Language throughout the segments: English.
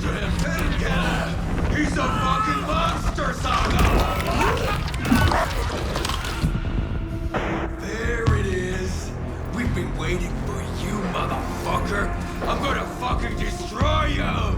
after him! Get him! He's a fucking monster, Saga! There it is! We've been waiting for you, motherfucker! I'm gonna fucking destroy you!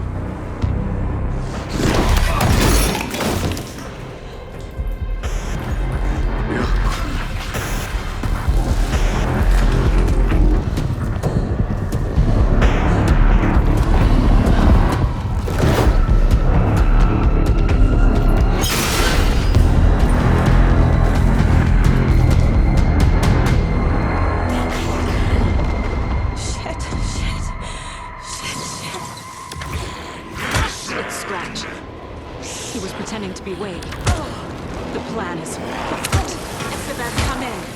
Scratch. He was pretending to be Wake. The plan is fucked. Estevez, come in.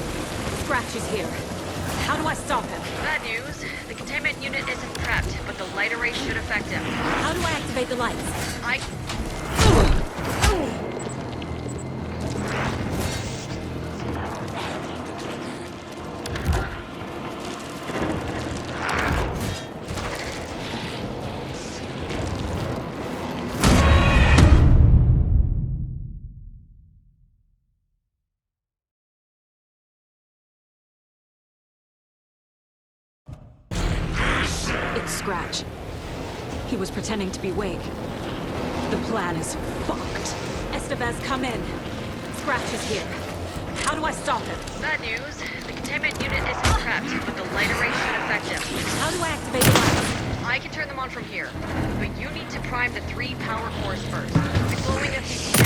Scratch is here. How do I stop him? Bad news. The containment unit isn't prepped, but the light array should affect him. How do I activate the lights? I can turn them on from here, but you need to prime the 3 power cores first. The glowing FCC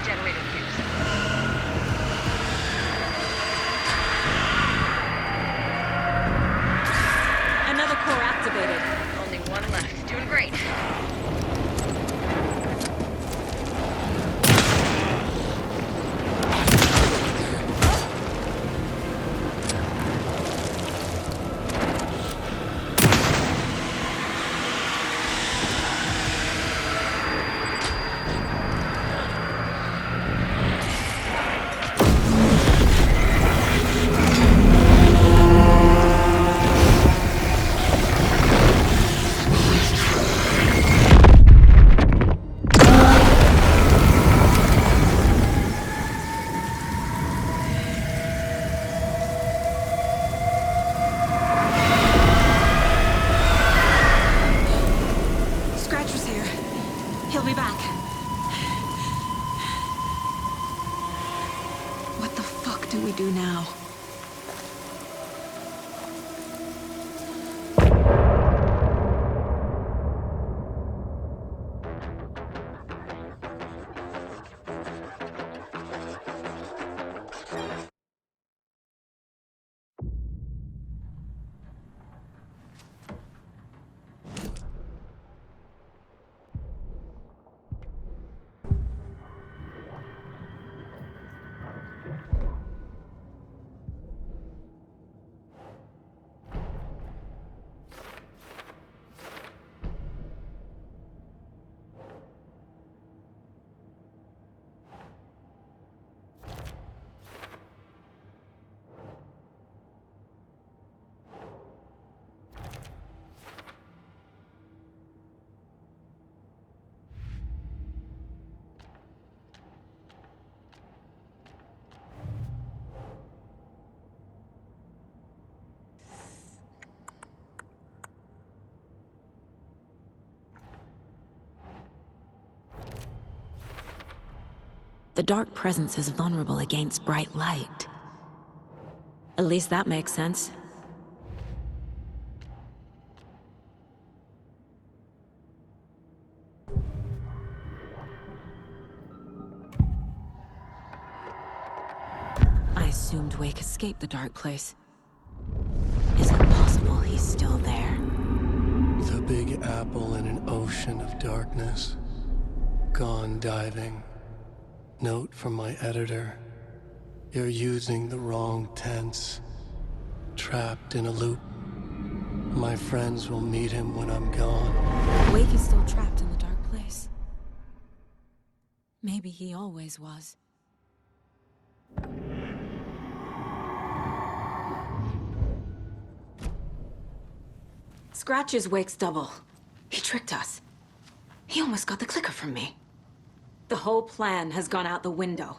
generator. The dark presence is vulnerable against bright light. At least that makes sense. I assumed Wake escaped the dark place. Is it possible he's still there? The Big Apple in an ocean of darkness. Gone diving. Note from my editor. You're using the wrong tense. Trapped in a loop. My friends will meet him when I'm gone. Wake is still trapped in the dark place. Maybe he always was. Scratch is Wake's double. He tricked us. He almost got the clicker from me. The whole plan has gone out the window.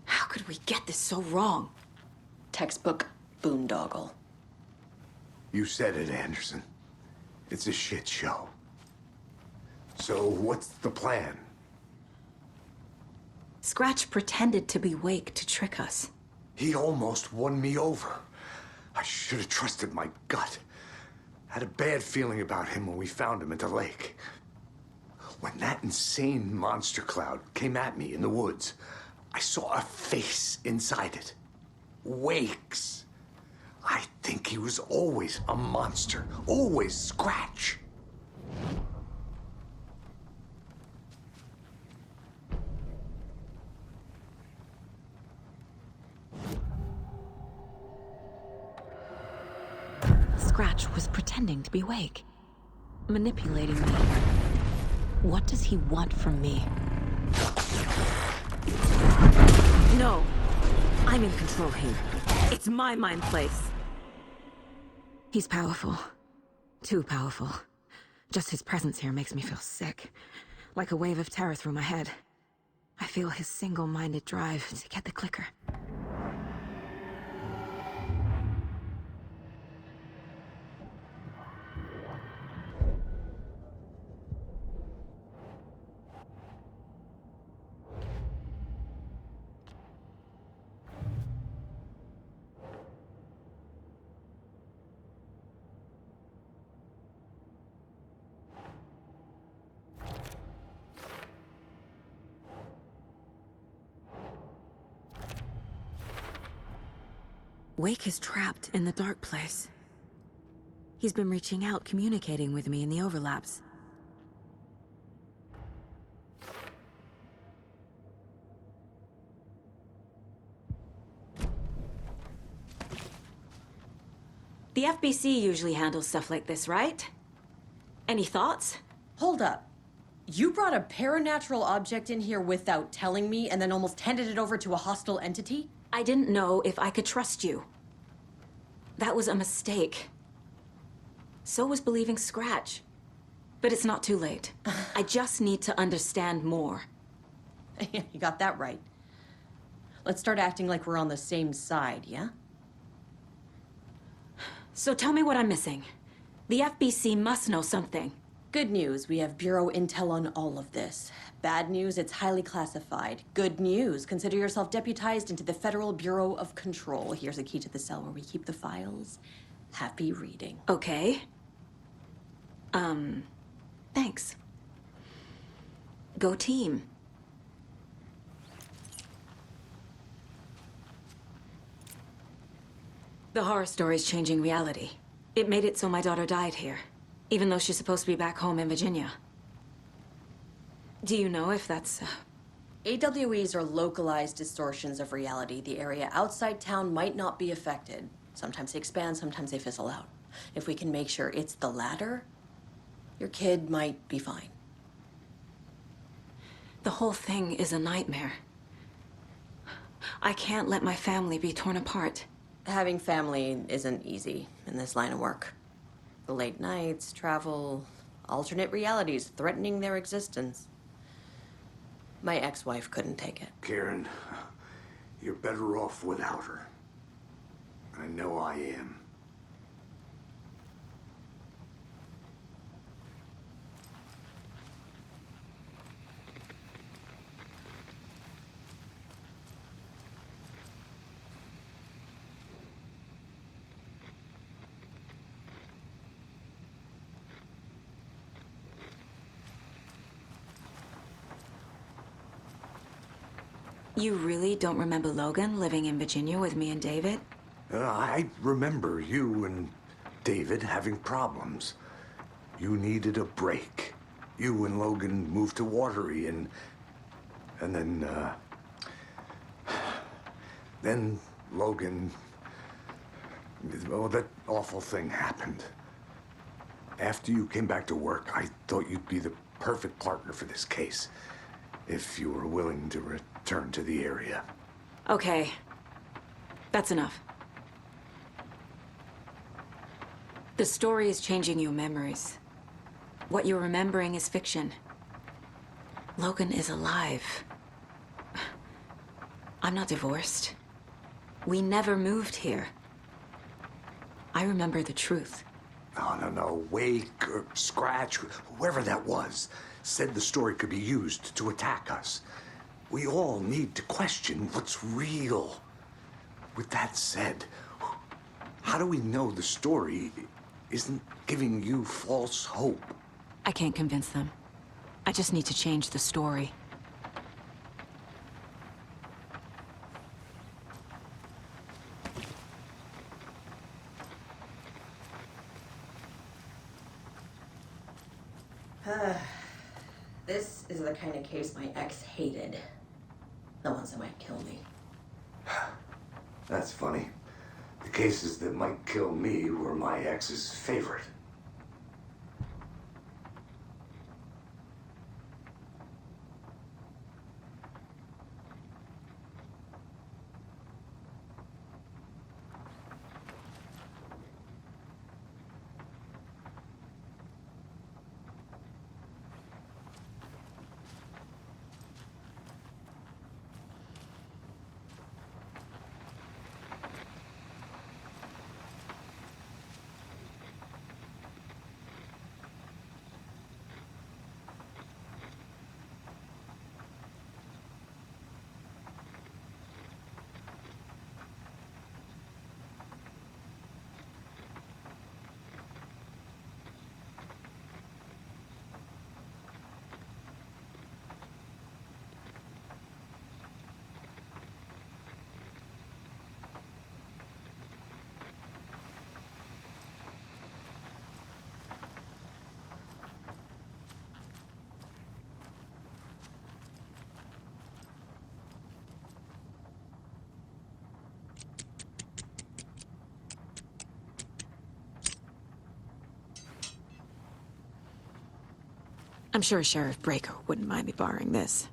How could we get this so wrong? Textbook boondoggle. You said it, Anderson. It's a shit show. So what's the plan? Scratch pretended to be Wake to trick us. He almost won me over. I should have trusted my gut. Had a bad feeling about him when we found him at the lake. When that insane monster cloud came at me in the woods, I saw a face inside it. Wake's. I think he was always a monster. Always Scratch. Scratch was pretending to be Wake. Manipulating me. What does he want from me? No. I'm in control here. It's my mind place. He's powerful. Too powerful. Just his presence here makes me feel sick. Like a wave of terror through my head. I feel his single-minded drive to get the clicker. Wake is trapped in the dark place. He's been reaching out, communicating with me in the overlaps. The FBC usually handles stuff like this, right? Any thoughts? Hold up. You brought a paranatural object in here without telling me and then almost handed it over to a hostile entity? I didn't know if I could trust you. That was a mistake. So was believing Scratch. But it's not too late. I just need to understand more. You got that right. Let's start acting like we're on the same side, yeah? So tell me what I'm missing. The FBC must know something. Good news, we have Bureau intel on all of this. Bad news, it's highly classified. Good news, consider yourself deputized into the Federal Bureau of Control. Here's a key to the cell where we keep the files. Happy reading. Okay. Thanks. Go team. The horror story's changing reality. It made it so my daughter died here, even though she's supposed to be back home in Virginia. Do you know if that's... AWEs are localized distortions of reality. The area outside town might not be affected. Sometimes they expand, sometimes they fizzle out. If we can make sure it's the latter, your kid might be fine. The whole thing is a nightmare. I can't let my family be torn apart. Having family isn't easy in this line of work. The late nights, travel, alternate realities threatening their existence. My ex-wife couldn't take it. Karen, you're better off without her. I know I am. You really don't remember Logan living in Virginia with me and David? I remember you and David having problems. You needed a break. You and Logan moved to Watery, and then Logan, oh, that awful thing happened. After you came back to work, I thought you'd be the perfect partner for this case, if you were willing to return to the area. Okay. That's enough. The story is changing your memories. What you're remembering is fiction. Logan is alive. I'm not divorced. We never moved here. I remember the truth. No. Wake or Scratch, whoever that was, said the story could be used to attack us. We all need to question what's real. With that said, how do we know the story isn't giving you false hope? I can't convince them. I just need to change the story. This is the kind of case my ex hated. The ones that might kill me. That's funny. The cases that might kill me were my ex's favorite. I'm sure Sheriff Breaker wouldn't mind me borrowing this.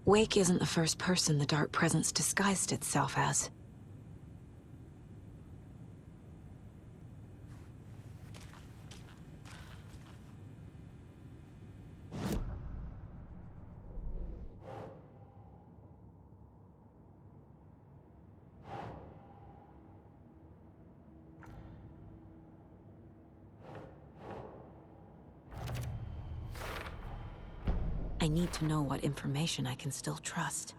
Wake isn't the first person the Dark Presence disguised itself as. I need to know what information I can still trust.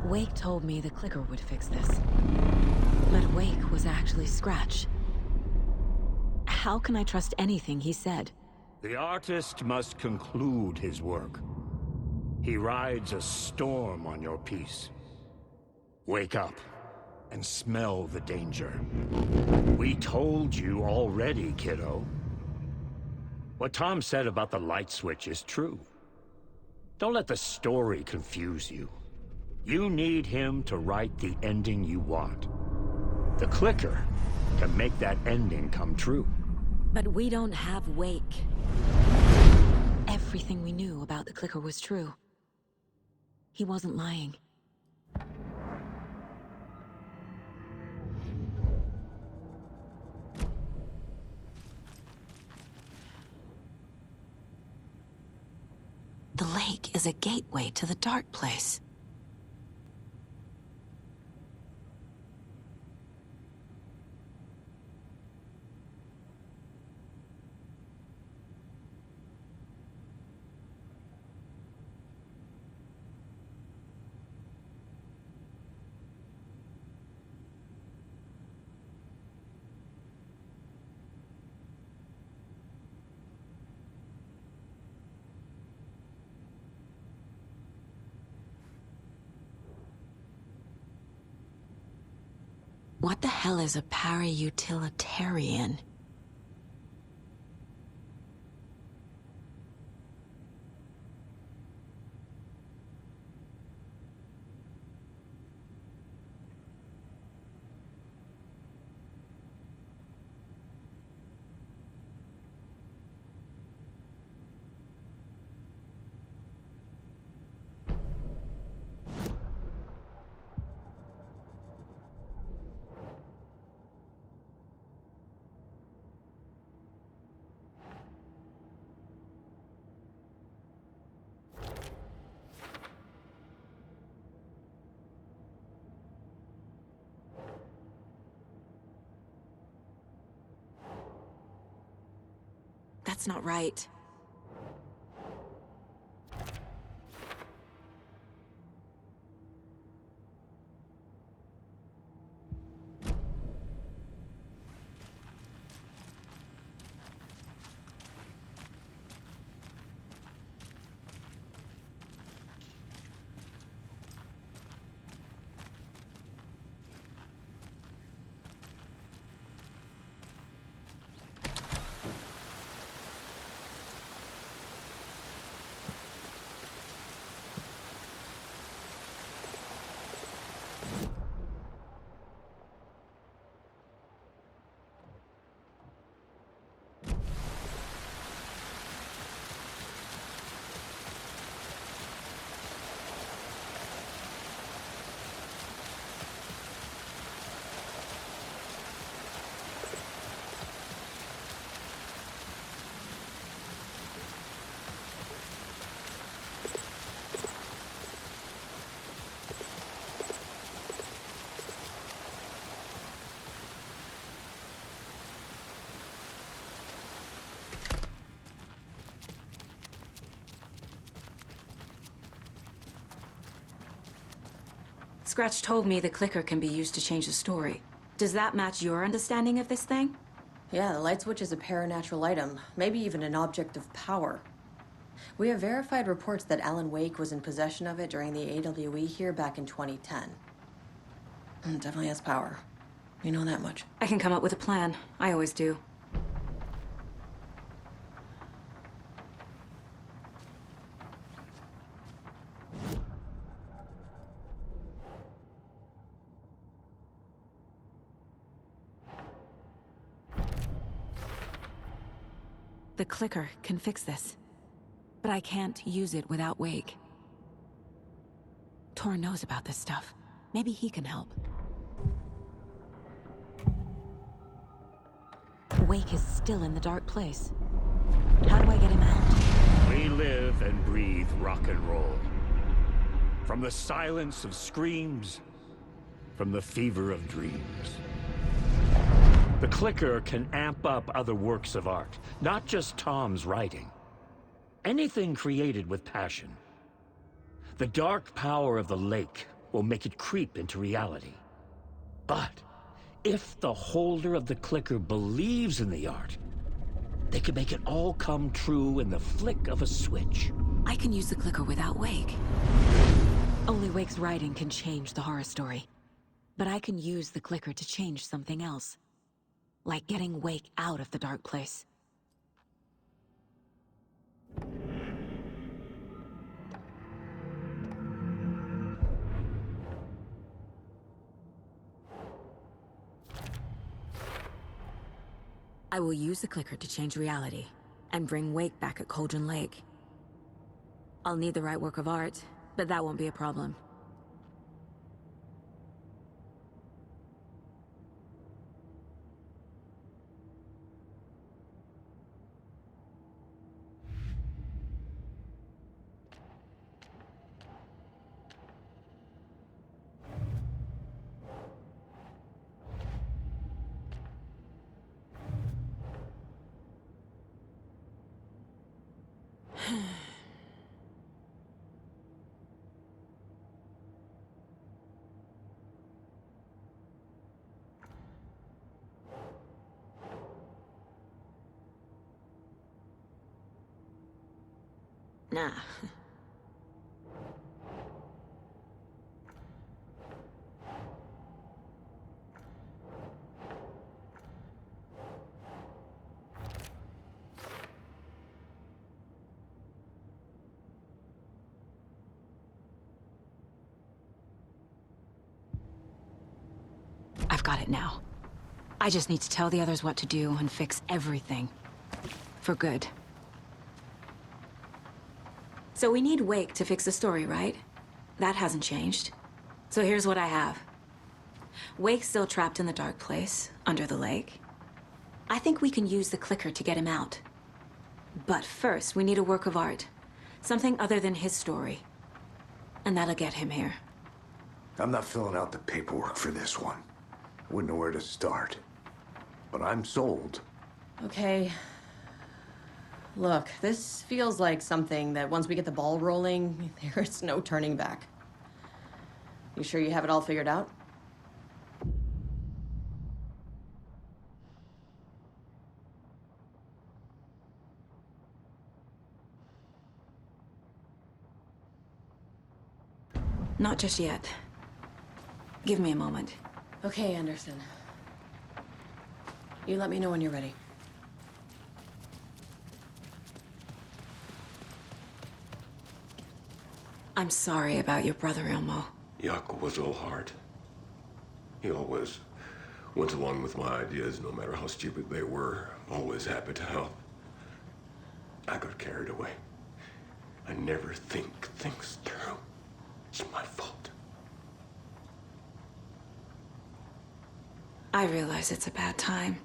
Wake told me the clicker would fix this. But Wake was actually Scratch. How can I trust anything he said? The artist must conclude his work. He rides a storm on your peace. Wake up and smell the danger. We told you already, kiddo. What Tom said about the light switch is true. Don't let the story confuse you. You need him to write the ending you want. The clicker can make that ending come true. But we don't have Wake. Everything we knew about the clicker was true. He wasn't lying. The lake is a gateway to the dark place. What the hell is a para-utilitarian? That's not right. Scratch told me the clicker can be used to change the story. Does that match your understanding of this thing? Yeah, the light switch is a paranatural item, maybe even an object of power. We have verified reports that Alan Wake was in possession of it during the AWE here back in 2010. It definitely has power. We know that much. I can come up with a plan. I always do. The clicker can fix this, but I can't use it without Wake. Tor knows about this stuff. Maybe he can help. Wake is still in the dark place. How do I get him out? We live and breathe rock and roll. From the silence of screams, from the fever of dreams. The clicker can amp up other works of art, not just Tom's writing. Anything created with passion. The dark power of the lake will make it creep into reality. But if the holder of the clicker believes in the art, they can make it all come true in the flick of a switch. I can use the clicker without Wake. Only Wake's writing can change the horror story. But I can use the clicker to change something else. Like getting Wake out of the dark place. I will use the clicker to change reality, and bring Wake back at Cauldron Lake. I'll need the right work of art, but that won't be a problem. Nah. I've got it now. I just need to tell the others what to do and fix everything. For good. So we need Wake to fix the story, right? That hasn't changed. So here's what I have. Wake's still trapped in the dark place, under the lake. I think we can use the clicker to get him out. But first, we need a work of art. Something other than his story. And that'll get him here. I'm not filling out the paperwork for this one. Wouldn't know where to start. But I'm sold. Okay. Look, this feels like something that once we get the ball rolling, there's no turning back. You sure you have it all figured out? Not just yet. Give me a moment. Okay, Anderson. You let me know when you're ready. I'm sorry about your brother, Elmo. Jakob was all heart. He always went along with my ideas, no matter how stupid they were. Always happy to help. I got carried away. I never think things through. It's my fault. I realize it's a bad time.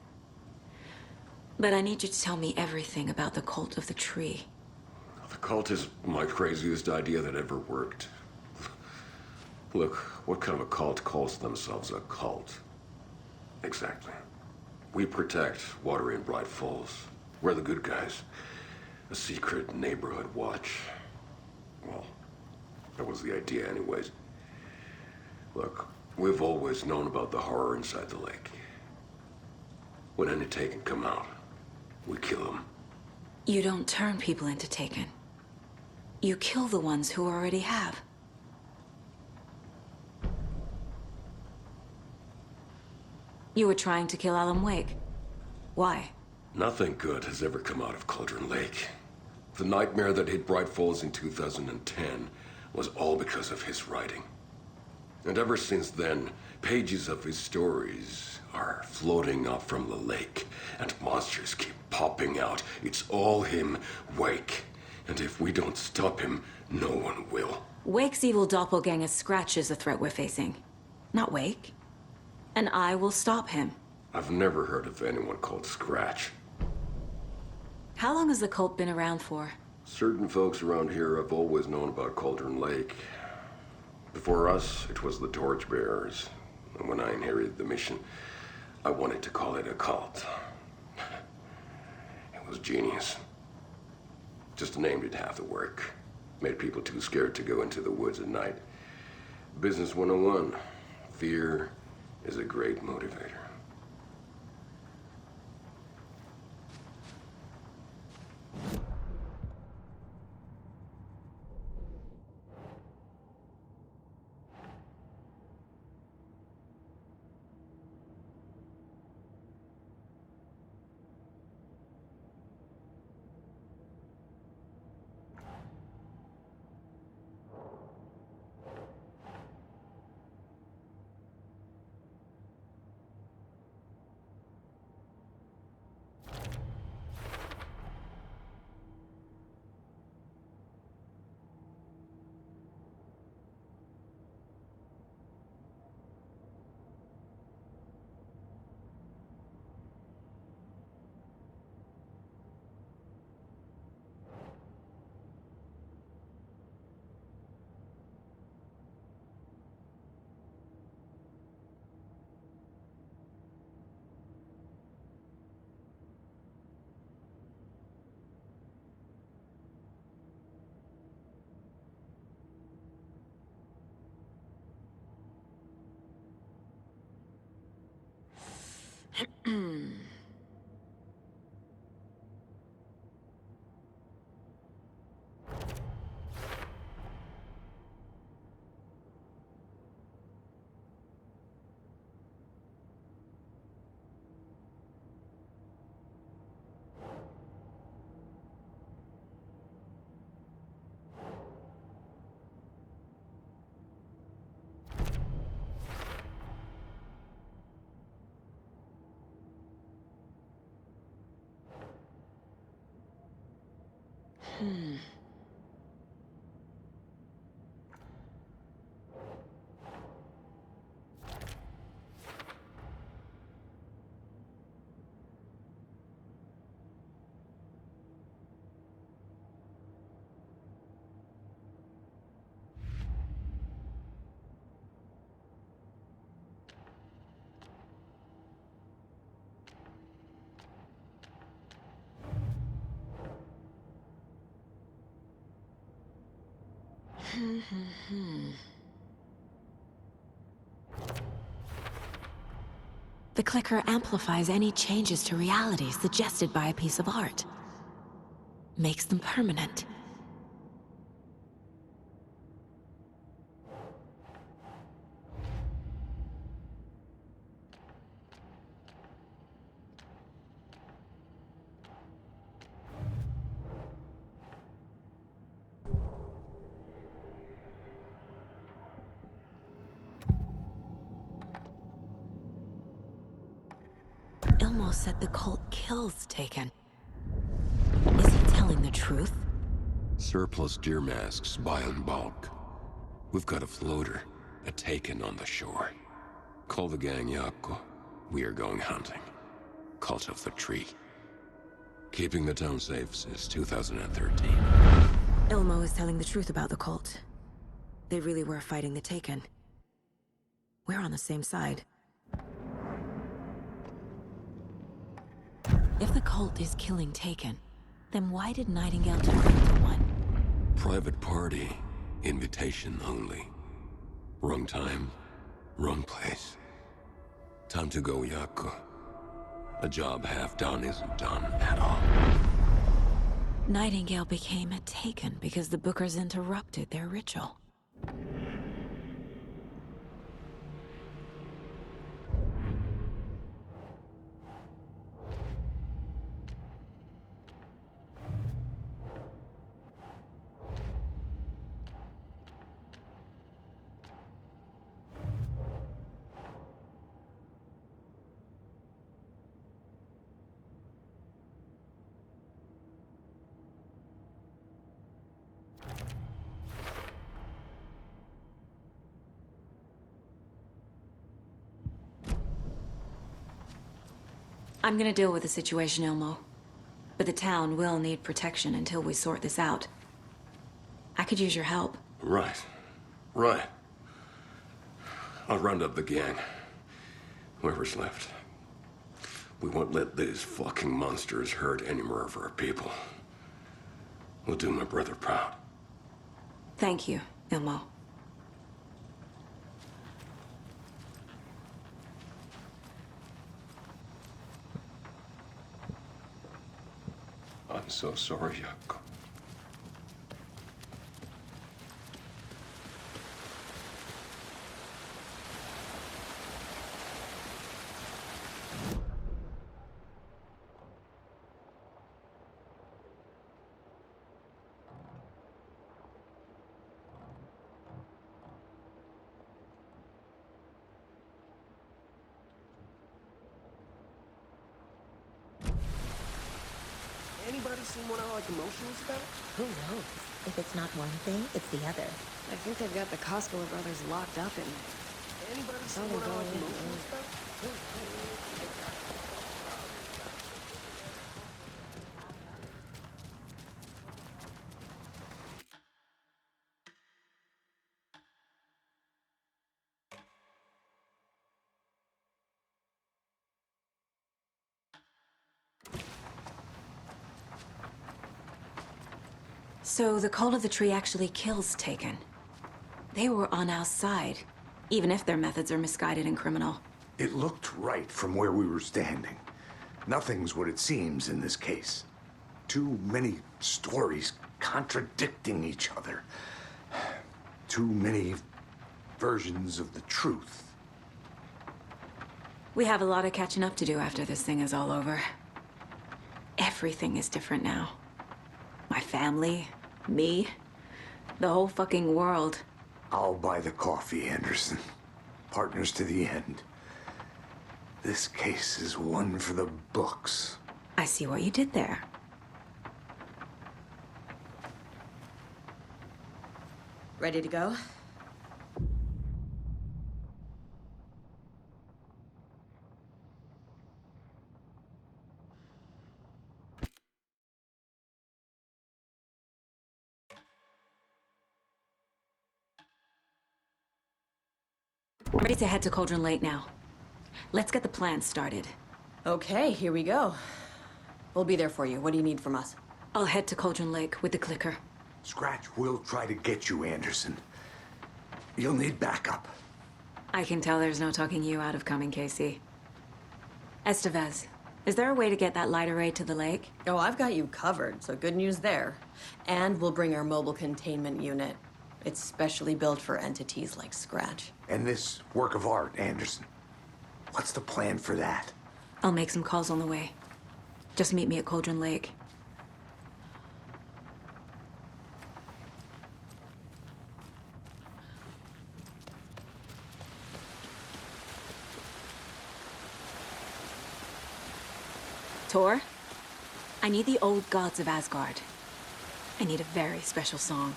But I need you to tell me everything about the cult of the tree. The cult is my craziest idea that ever worked. Look, what kind of a cult calls themselves a cult? Exactly. We protect Watery and Bright Falls. We're the good guys. A secret neighborhood watch. Well, that was the idea anyways. Look, we've always known about the horror inside the lake. When any Taken come out, we kill them. You don't turn people into Taken. You kill the ones who already have. You were trying to kill Alan Wake. Why? Nothing good has ever come out of Cauldron Lake. The nightmare that hit Bright Falls in 2010 was all because of his writing. And ever since then, pages of his stories are floating up from the lake, and monsters keep popping out. It's all him, Wake. And if we don't stop him, no one will. Wake's evil doppelganger Scratch is the threat we're facing, not Wake. And I will stop him. I've never heard of anyone called Scratch. How long has the cult been around for? Certain folks around here have always known about Cauldron Lake. Before us, it was the Torchbearers. And when I inherited the mission, I wanted to call it a cult. It was genius. Just a name did half the work. Made people too scared to go into the woods at night. Business 101. Fear is a great motivator. The clicker amplifies any changes to reality suggested by a piece of art. Makes them permanent. Ilmo said the cult kills Taken. Is he telling the truth? Surplus deer masks buy in bulk. We've got a floater, a Taken on the shore. Call the gang Yako. We are going hunting. Cult of the Tree. Keeping the town safe since 2013. Ilmo is telling the truth about the cult. They really were fighting the Taken. We're on the same side. If the cult is killing Taken, then why did Nightingale turn into one? Private party. Invitation only. Wrong time, wrong place. Time to go, Yako. A job half done isn't done at all. Nightingale became a Taken because the Bookers interrupted their ritual. I'm gonna deal with the situation, Ilmo. But the town will need protection until we sort this out. I could use your help. Right. I'll round up the gang. Whoever's left. We won't let these fucking monsters hurt any more of our people. We'll do my brother proud. Thank you, Ilmo. I'm so sorry, Yako. Anybody seen what I like emotions about? Who knows? If it's not one thing, it's the other. I think they've got the Costco brothers locked up in there. Anybody seen Probably what I like going emotions about? So the Cult of the Tree actually kills Taken. They were on our side, even if their methods are misguided and criminal. It looked right from where we were standing. Nothing's what it seems in this case. Too many stories contradicting each other. Too many versions of the truth. We have a lot of catching up to do after this thing is all over. Everything is different now. My family, me, the whole fucking world. I'll buy the coffee, Anderson. Partners to the end. This case is one for the books. I see what you did there. Ready to go? Ready to head to Cauldron Lake now. Let's get the plan started. Okay, here we go. We'll be there for you. What do you need from us? I'll head to Cauldron Lake with the clicker. Scratch will try to get you, Anderson. You'll need backup. I can tell there's no talking you out of coming, Casey. Estevez, is there a way to get that light array to the lake? Oh, I've got you covered, so good news there. And we'll bring our mobile containment unit. It's specially built for entities like Scratch. And this work of art, Anderson. What's the plan for that? I'll make some calls on the way. Just meet me at Cauldron Lake. Tor, I need the old gods of Asgard. I need a very special song.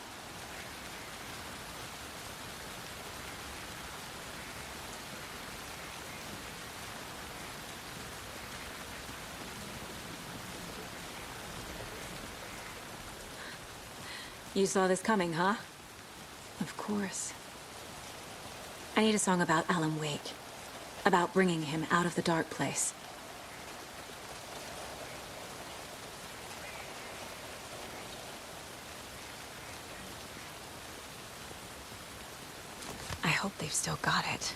You saw this coming, huh? Of course. I need a song about Alan Wake. About bringing him out of the dark place. I hope they've still got it.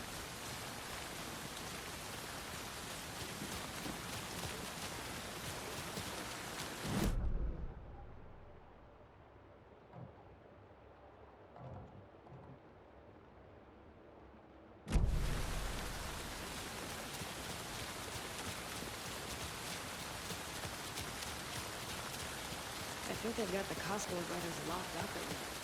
I think they've got the Costco brothers locked up in there.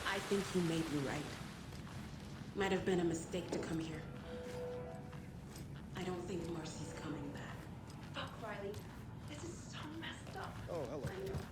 I think you may be right. Might have been a mistake to come here. I don't think Marcy's coming back. Fuck, Riley. This is so messed up. Oh, hello. I know.